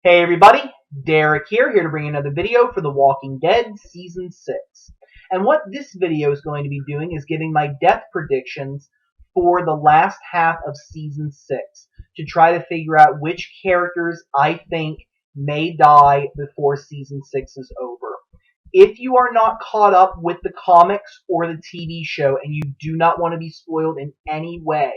Hey everybody, Derek here to bring another video for The Walking Dead Season 6. And what this video is going to be doing is giving my death predictions for the last half of Season 6 to try to figure out which characters I think may die before Season 6 is over. If you are not caught up with the comics or the TV show and you do not want to be spoiled in any way,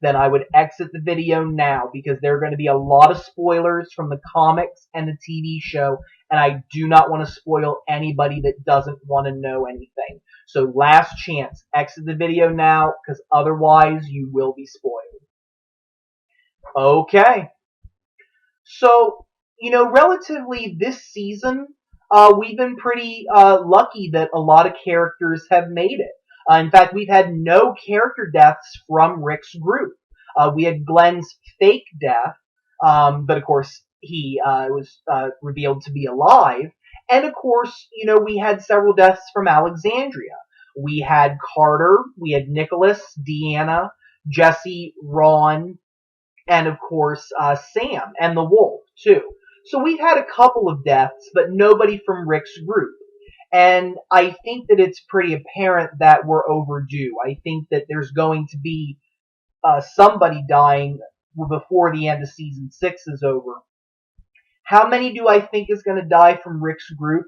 then I would exit the video now because there are going to be a lot of spoilers from the comics and the TV show, and I do not want to spoil anybody that doesn't want to know anything. So last chance, exit the video now because otherwise you will be spoiled. Okay. So, relatively this season, we've been pretty lucky that a lot of characters have made it. In fact, we've had no character deaths from Rick's group. We had Glenn's fake death, but of course he was revealed to be alive. And of course, we had several deaths from Alexandria. We had Carter, we had Nicholas, Deanna, Jesse, Ron, and of course Sam and the Wolf too. So we've had a couple of deaths, but nobody from Rick's group. And I think that it's pretty apparent that we're overdue. I think that there's going to be somebody dying before the end of Season 6 is over. How many do I think is going to die from Rick's group?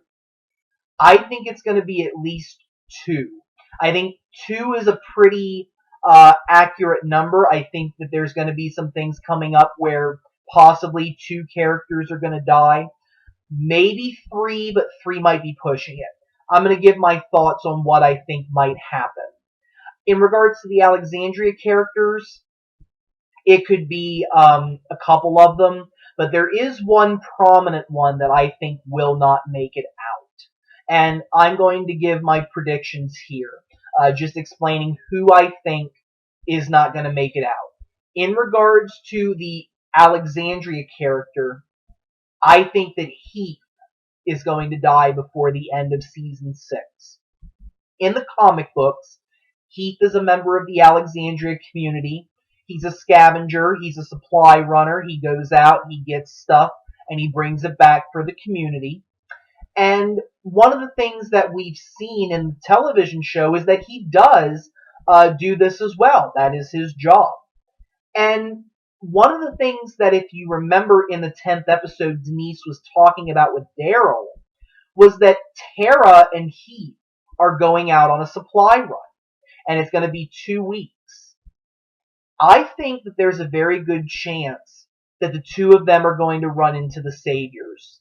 I think it's going to be at least 2. I think 2 is a pretty accurate number. I think that there's going to be some things coming up where possibly 2 characters are going to die. Maybe 3, but 3 might be pushing it. I'm going to give my thoughts on what I think might happen. In regards to the Alexandria characters, it could be a couple of them, but there is one prominent one that I think will not make it out. And I'm going to give my predictions here, just explaining who I think is not going to make it out. In regards to the Alexandria character, I think that Heath is going to die before the end of Season 6. In the comic books, Heath is a member of the Alexandria community. He's a scavenger. He's a supply runner. He goes out, he gets stuff, and he brings it back for the community. And one of the things that we've seen in the television show is that he does do this as well. That is his job. And one of the things that, if you remember in the 10th episode, Denise was talking about with Daryl, was that Tara and Heath are going out on a supply run. And it's going to be 2 weeks. I think that there's a very good chance that the 2 of them are going to run into the Saviors.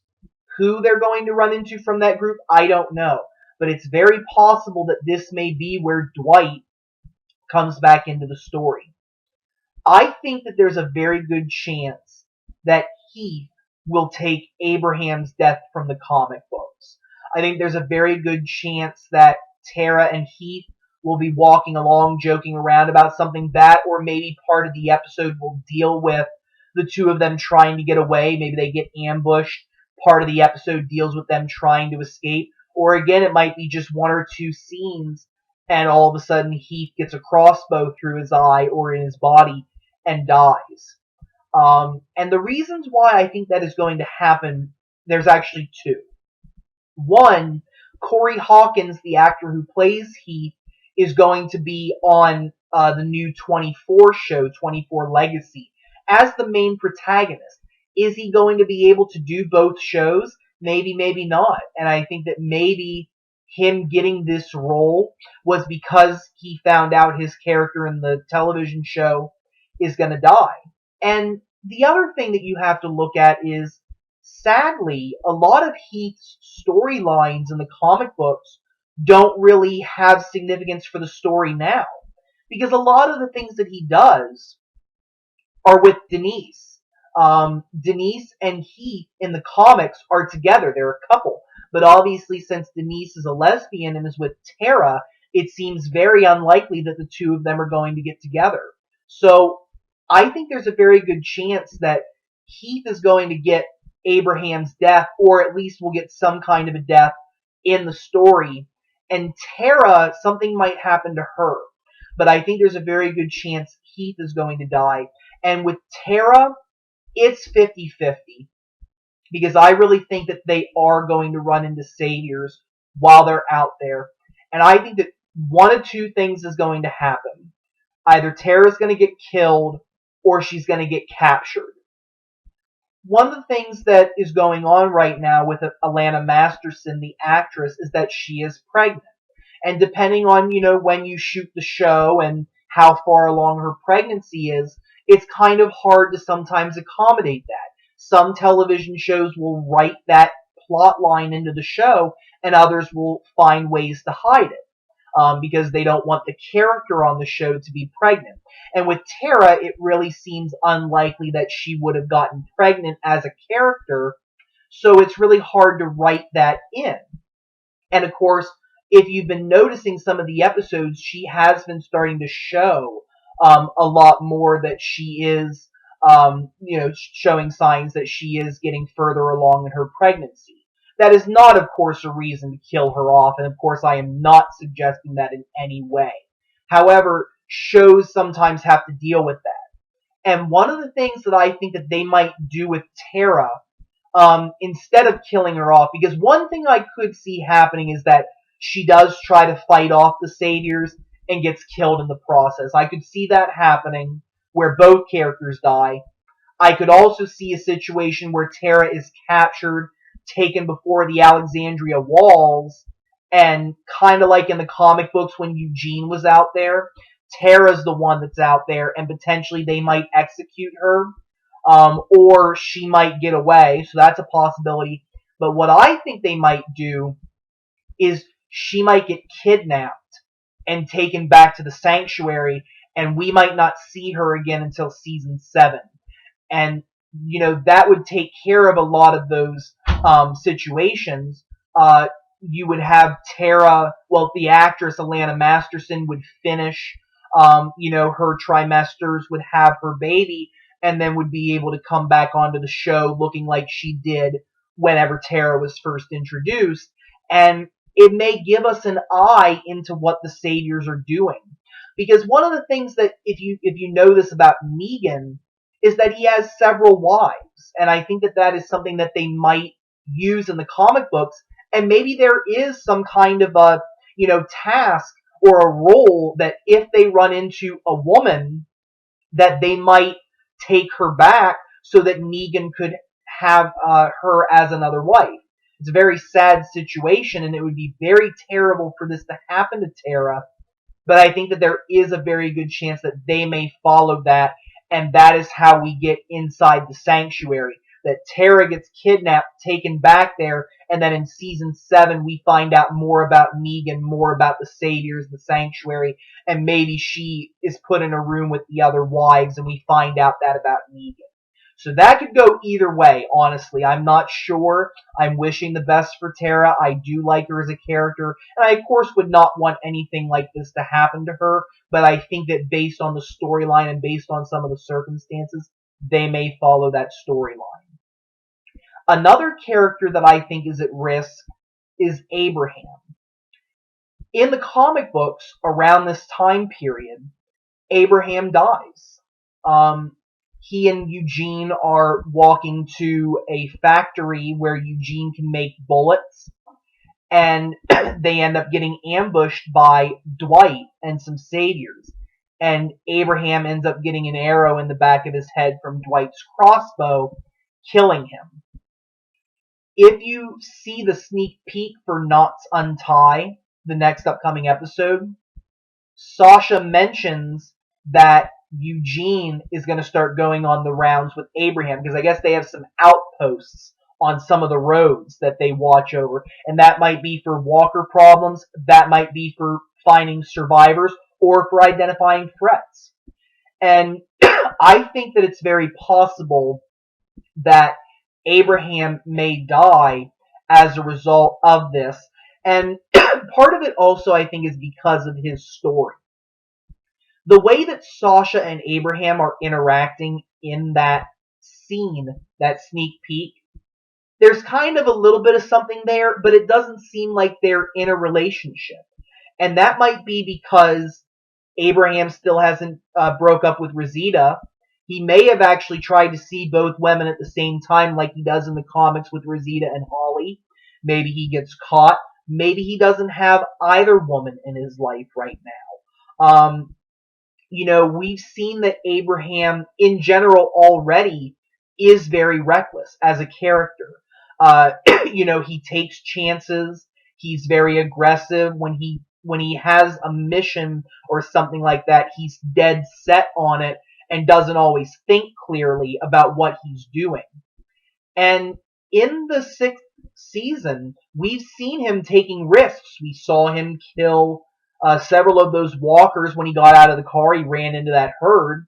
Who they're going to run into from that group, I don't know. But it's very possible that this may be where Dwight comes back into the story. I think that there's a very good chance that Heath will take Abraham's death from the comic books. I think there's a very good chance that Tara and Heath will be walking along, joking around about something, that or maybe part of the episode will deal with the 2 of them trying to get away. Maybe they get ambushed. Part of the episode deals with them trying to escape. Or again, it might be just 1 or 2 scenes, and all of a sudden Heath gets a crossbow through his eye or in his body and dies. And the reasons why I think that is going to happen, there's actually 2. One, Corey Hawkins, the actor who plays Heath, is going to be on the new 24 show, 24 Legacy, as the main protagonist. Is he going to be able to do both shows? Maybe, maybe not. And I think that maybe him getting this role was because he found out his character in the television show is going to die. And the other thing that you have to look at is, sadly, a lot of Heath's storylines in the comic books don't really have significance for the story now. Because a lot of the things that he does are with Denise. Denise and Heath in the comics are together. They're a couple. But obviously, since Denise is a lesbian and is with Tara, it seems very unlikely that the 2 of them are going to get together. So I think there's a very good chance that Heath is going to get Abraham's death, or at least will get some kind of a death in the story. And Tara, something might happen to her. But I think there's a very good chance Heath is going to die. And with Tara, it's 50-50. because I really think that they are going to run into saviors while they're out there. And I think that one of two things is going to happen. Either Tara's going to get killed or she's going to get captured. One of the things that is going on right now with Alana Masterson, the actress, is that she is pregnant. And depending on, when you shoot the show and how far along her pregnancy is, it's kind of hard to sometimes accommodate that. Some television shows will write that plot line into the show, and others will find ways to hide it. Because they don't want the character on the show to be pregnant. And with Tara, it really seems unlikely that she would have gotten pregnant as a character, so it's really hard to write that in. And of course, if you've been noticing some of the episodes, she has been starting to show a lot more that she is, showing signs that she is getting further along in her pregnancy. That is not, of course, a reason to kill her off, and of course I am not suggesting that in any way. However, shows sometimes have to deal with that. And one of the things that I think that they might do with Tara, instead of killing her off, because one thing I could see happening is that she does try to fight off the saviors and gets killed in the process. I could see that happening, where both characters die. I could also see a situation where Tara is captured, taken before the Alexandria walls, and kind of like in the comic books when Eugene was out there, Tara's the one that's out there, and potentially they might execute her, or she might get away, so that's a possibility. But what I think they might do is she might get kidnapped and taken back to the sanctuary, and we might not see her again until season 7. And, that would take care of a lot of those situations. You would have Tara, well, the actress Alana Masterson would finish, her trimesters, would have her baby, and then would be able to come back onto the show looking like she did whenever Tara was first introduced. And it may give us an eye into what the saviors are doing. Because one of the things that, if you know this about Negan, is that he has several wives. And I think that that is something that they might use in the comic books. And maybe there is some kind of a, task or a role that if they run into a woman, that they might take her back so that Negan could have her as another wife. It's a very sad situation, and it would be very terrible for this to happen to Tara. But I think that there is a very good chance that they may follow that, and that is how we get inside the sanctuary. That Tara gets kidnapped, taken back there, and then in season 7 we find out more about Negan, more about the saviors, the sanctuary, and maybe she is put in a room with the other wives, and we find out that about Negan. So that could go either way, honestly. I'm not sure. I'm wishing the best for Tara. I do like her as a character, and I, of course, would not want anything like this to happen to her, but I think that based on the storyline and based on some of the circumstances, they may follow that storyline. Another character that I think is at risk is Abraham. In the comic books, around this time period, Abraham dies. He and Eugene are walking to a factory where Eugene can make bullets, and they end up getting ambushed by Dwight and some saviors. And Abraham ends up getting an arrow in the back of his head from Dwight's crossbow, killing him. If you see the sneak peek for Knots Untie, the next upcoming episode, Sasha mentions that Eugene is going to start going on the rounds with Abraham, because I guess they have some outposts on some of the roads that they watch over. And that might be for walker problems, that might be for finding survivors, or for identifying threats. And I think that it's very possible that Abraham may die as a result of this. And part of it also, I think, is because of his story. The way that Sasha and Abraham are interacting in that scene, that sneak peek, there's kind of a little bit of something there, but it doesn't seem like they're in a relationship. And that might be because Abraham still hasn't broke up with Rosita, He may have actually tried to see both women at the same time like he does in the comics with Rosita and Holly. Maybe he gets caught. Maybe he doesn't have either woman in his life right now. We've seen that Abraham, in general, already is very reckless as a character. Uh, he takes chances. He's very aggressive when he has a mission or something like that. He's dead set on it and doesn't always think clearly about what he's doing. And in the 6th season, we've seen him taking risks. We saw him kill several of those walkers when he got out of the car. He ran into that herd.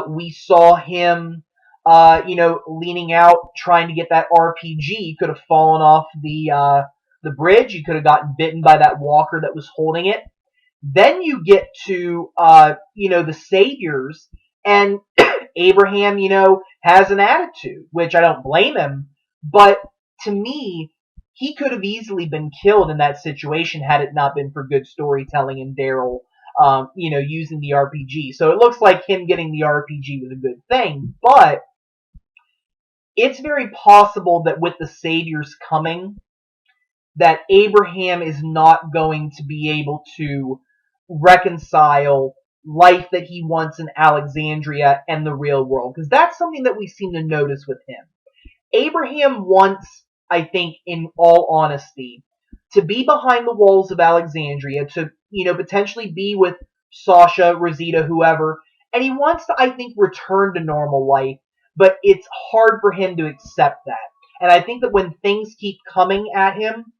We saw him, leaning out, trying to get that RPG. He could have fallen off the bridge. He could have gotten bitten by that walker that was holding it. Then you get to, the saviors, and Abraham, has an attitude, which I don't blame him, but to me, he could have easily been killed in that situation had it not been for good storytelling and Daryl, using the RPG. So it looks like him getting the RPG was a good thing, but it's very possible that with the saviors coming, that Abraham is not going to be able to reconcile life that he wants in Alexandria and the real world, because that's something that we seem to notice with him. Abraham wants, I think, in all honesty, to be behind the walls of Alexandria, to, potentially be with Sasha, Rosita, whoever, and he wants to, I think, return to normal life, but it's hard for him to accept that. And I think that when things keep coming at him,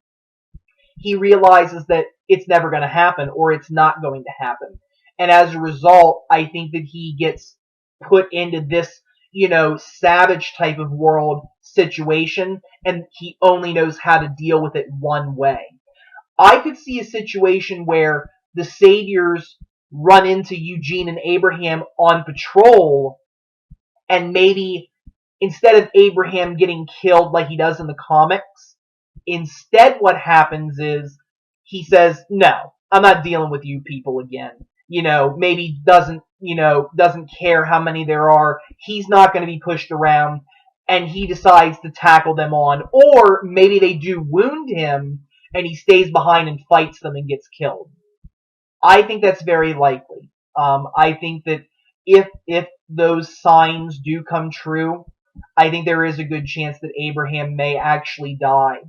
he realizes that it's never going to happen, or it's not going to happen. And as a result, I think that he gets put into this, savage type of world situation, and he only knows how to deal with it one way. I could see a situation where the saviors run into Eugene and Abraham on patrol, and maybe instead of Abraham getting killed like he does in the comics, instead what happens is he says, no, I'm not dealing with you people again. Maybe doesn't care how many there are. He's not going to be pushed around, and he decides to tackle them on. Or maybe they do wound him, and he stays behind and fights them and gets killed. I think that's very likely. I think that if those signs do come true, I think there is a good chance that Abraham may actually die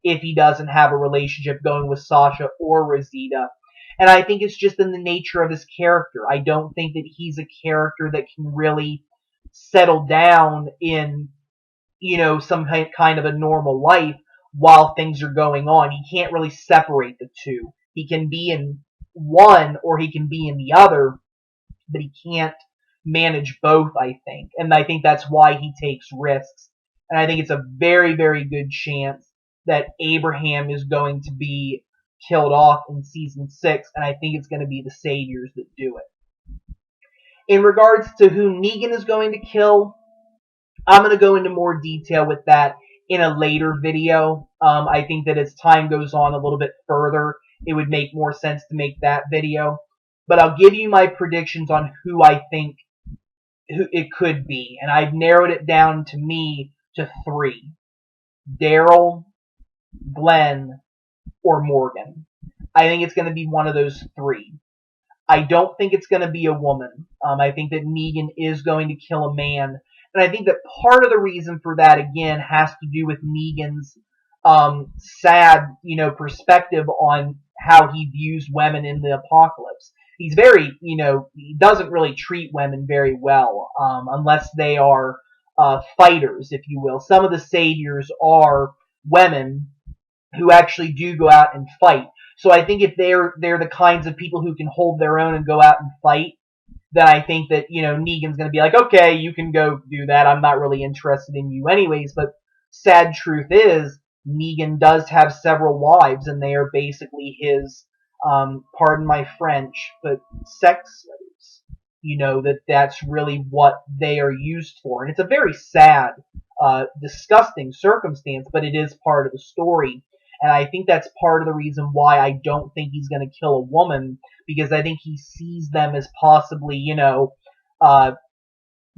if he doesn't have a relationship going with Sasha or Rosita. And I think it's just in the nature of his character. I don't think that he's a character that can really settle down in, some kind of a normal life while things are going on. He can't really separate the two. He can be in one or he can be in the other, but he can't manage both, I think. And I think that's why he takes risks. And I think it's a very, very good chance that Abraham is going to be killed off in season 6, and I think it's going to be the saviors that do it. In regards to who Negan is going to kill, I'm going to go into more detail with that in a later video. I think that as time goes on a little bit further, it would make more sense to make that video. But I'll give you my predictions on who I think who it could be, and I've narrowed it down to 3. Daryl, Glenn, or Morgan. I think it's going to be one of those 3. I don't think it's going to be a woman. I think that Negan is going to kill a man. And I think that part of the reason for that, again, has to do with Negan's sad, perspective on how he views women in the apocalypse. He's very, he doesn't really treat women very well, unless they are fighters, if you will. Some of the saviors are women who actually do go out and fight. So I think if they're the kinds of people who can hold their own and go out and fight, then I think that, Negan's going to be like, okay, you can go do that. I'm not really interested in you anyways. But sad truth is, Negan does have several wives, and they are basically his, pardon my French, but sex slaves. That's really what they are used for. And it's a very sad, disgusting circumstance, but it is part of the story. And I think that's part of the reason why I don't think he's going to kill a woman, because I think he sees them as possibly,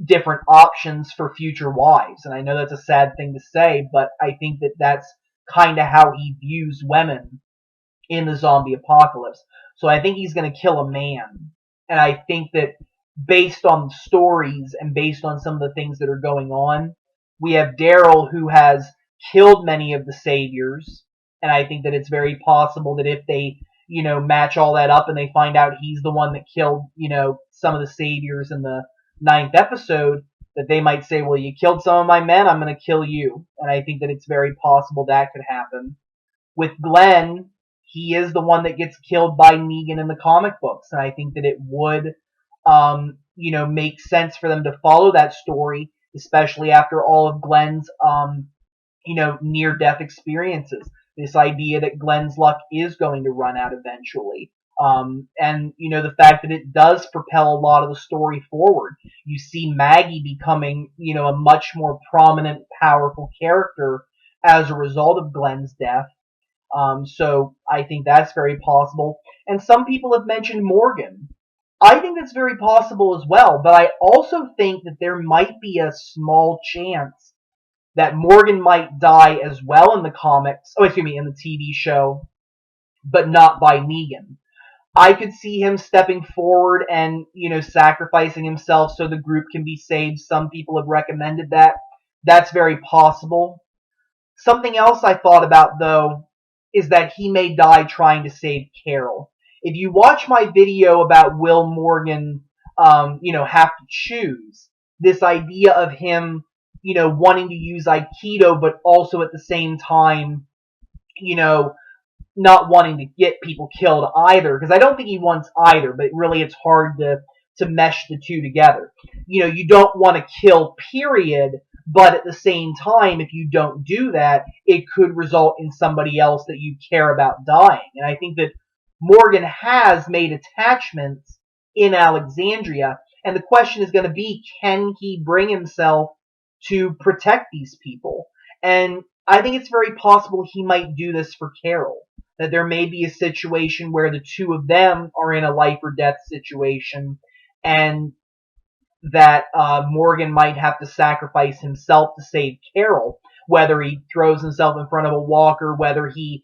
different options for future wives. And I know that's a sad thing to say, but I think that that's kind of how he views women in the zombie apocalypse. So I think he's going to kill a man. And I think that based on the stories and based on some of the things that are going on, we have Daryl who has killed many of the saviors. And I think that it's very possible that if they, match all that up and they find out he's the one that killed, some of the saviors in the ninth episode, that they might say, well, you killed some of my men, I'm going to kill you. And I think that it's very possible that could happen. With Glenn, he is the one that gets killed by Negan in the comic books, and I think that it would, make sense for them to follow that story, especially after all of Glenn's, near-death experiences. This idea that Glenn's luck is going to run out eventually. And the fact that it does propel a lot of the story forward. You see Maggie becoming, a much more prominent, powerful character as a result of Glenn's death. So I think that's very possible. And some people have mentioned Morgan. I think that's very possible as well, but I also think that there might be a small chance that Morgan might die as well in the comics, in the TV show, but not by Negan. I could see him stepping forward and, sacrificing himself so the group can be saved. Some people have recommended that. That's very possible. Something else I thought about, though, is that he may die trying to save Carol. If you watch my video about will Morgan, have to choose, this idea of him, wanting to use Aikido, but also at the same time, not wanting to get people killed either, because I don't think he wants either, but really it's hard to mesh the two together. You don't want to kill, period, but at the same time, if you don't do that, it could result in somebody else that you care about dying. And I think that Morgan has made attachments in Alexandria, and the question is going to be, can he bring himself to protect these people? And I think it's very possible he might do this for Carol. That there may be a situation where the two of them are in a life or death situation, and that Morgan might have to sacrifice himself to save Carol, whether he throws himself in front of a walker, whether he,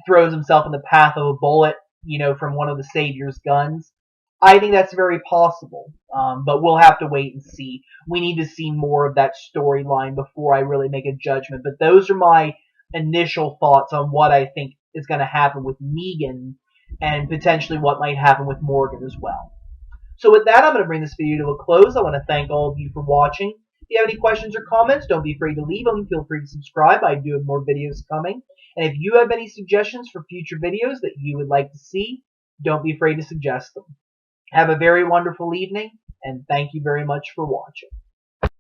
throws himself in the path of a bullet, from one of the Savior's guns. I think that's very possible, but we'll have to wait and see. We need to see more of that storyline before I really make a judgment. But those are my initial thoughts on what I think is going to happen with Negan and potentially what might happen with Morgan as well. So with that, I'm going to bring this video to a close. I want to thank all of you for watching. If you have any questions or comments, don't be afraid to leave them. Feel free to subscribe. I do have more videos coming. And if you have any suggestions for future videos that you would like to see, don't be afraid to suggest them. Have a very wonderful evening, and thank you very much for watching.